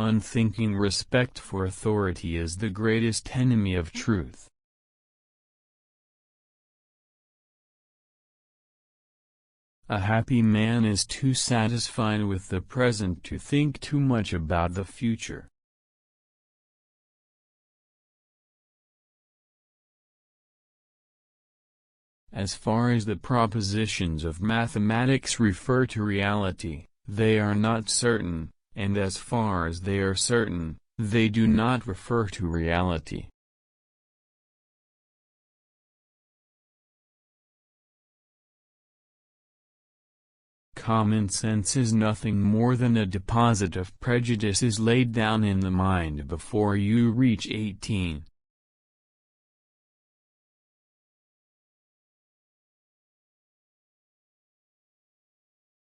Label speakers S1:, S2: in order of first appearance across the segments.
S1: Unthinking respect for authority is the greatest enemy of truth. A happy man is too satisfied with the present to think too much about the future. As far as the propositions of mathematics refer to reality, they are not certain, and as far as they are certain, they do not refer to reality. Common sense is nothing more than a deposit of prejudices laid down in the mind before you reach 18.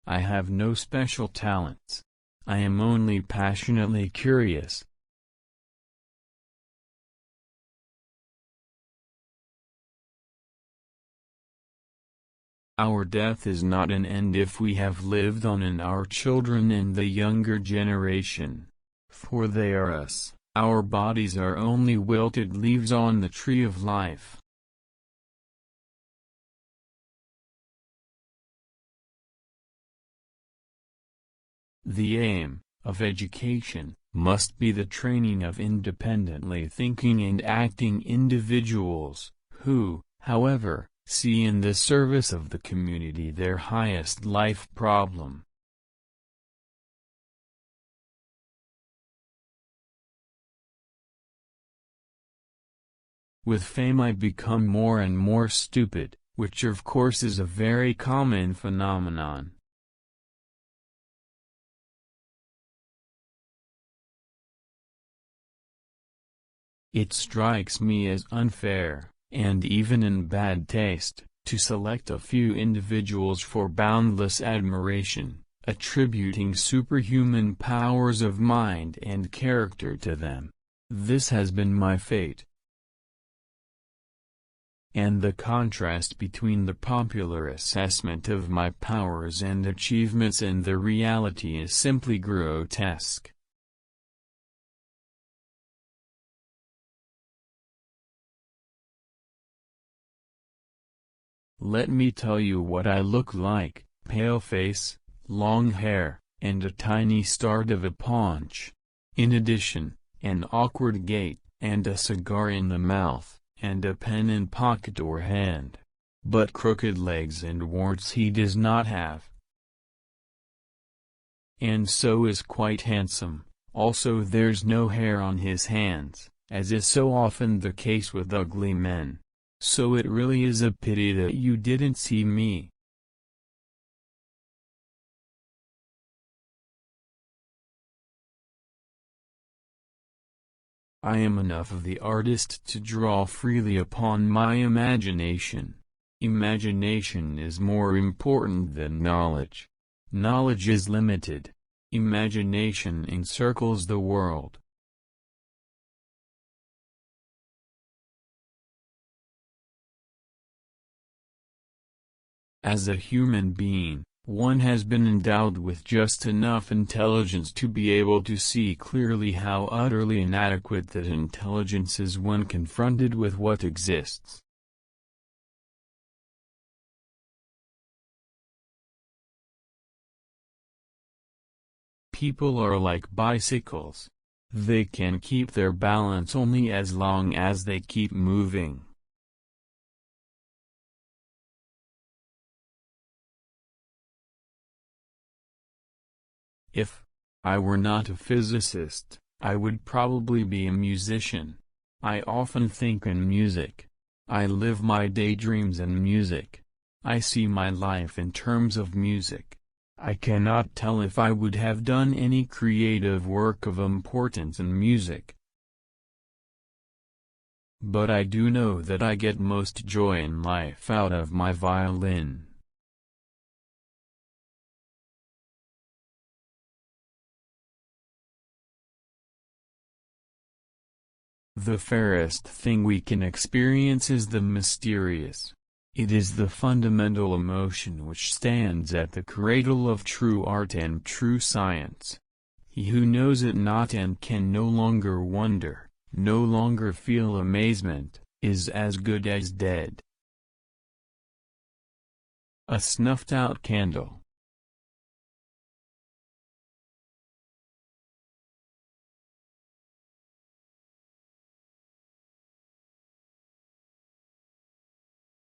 S1: I have no special talents. I am only passionately curious. Our death is not an end if we have lived on in our children and the younger generation. For they are us, our bodies are only wilted leaves on the tree of life. The aim of education must be the training of independently thinking and acting individuals, who, however, see in the service of the community their highest life problem. With fame I become more and more stupid, which of course is a very common phenomenon. It strikes me as unfair, and even in bad taste, to select a few individuals for boundless admiration, attributing superhuman powers of mind and character to them. This has been my fate. And the contrast between the popular assessment of my powers and achievements and the reality is simply grotesque. Let me tell you what I look like: pale face, long hair, and a tiny start of a paunch. In addition, an awkward gait, and a cigar in the mouth, and a pen in pocket or hand. But crooked legs and warts he does not have. And so is quite handsome. Also there's no hair on his hands, as is so often the case with ugly men. So it really is a pity that you didn't see me. I am enough of the artist to draw freely upon my imagination. Imagination is more important than knowledge. Knowledge is limited. Imagination encircles the world. As a human being, one has been endowed with just enough intelligence to be able to see clearly how utterly inadequate that intelligence is when confronted with what exists. People are like bicycles. They can keep their balance only as long as they keep moving. If I were not a physicist, I would probably be a musician. I often think in music. I live my daydreams in music. I see my life in terms of music. I cannot tell if I would have done any creative work of importance in music. But I do know that I get most joy in life out of my violin. The fairest thing we can experience is the mysterious. It is the fundamental emotion which stands at the cradle of true art and true science. He who knows it not and can no longer wonder, no longer feel amazement, is as good as dead. A snuffed-out candle.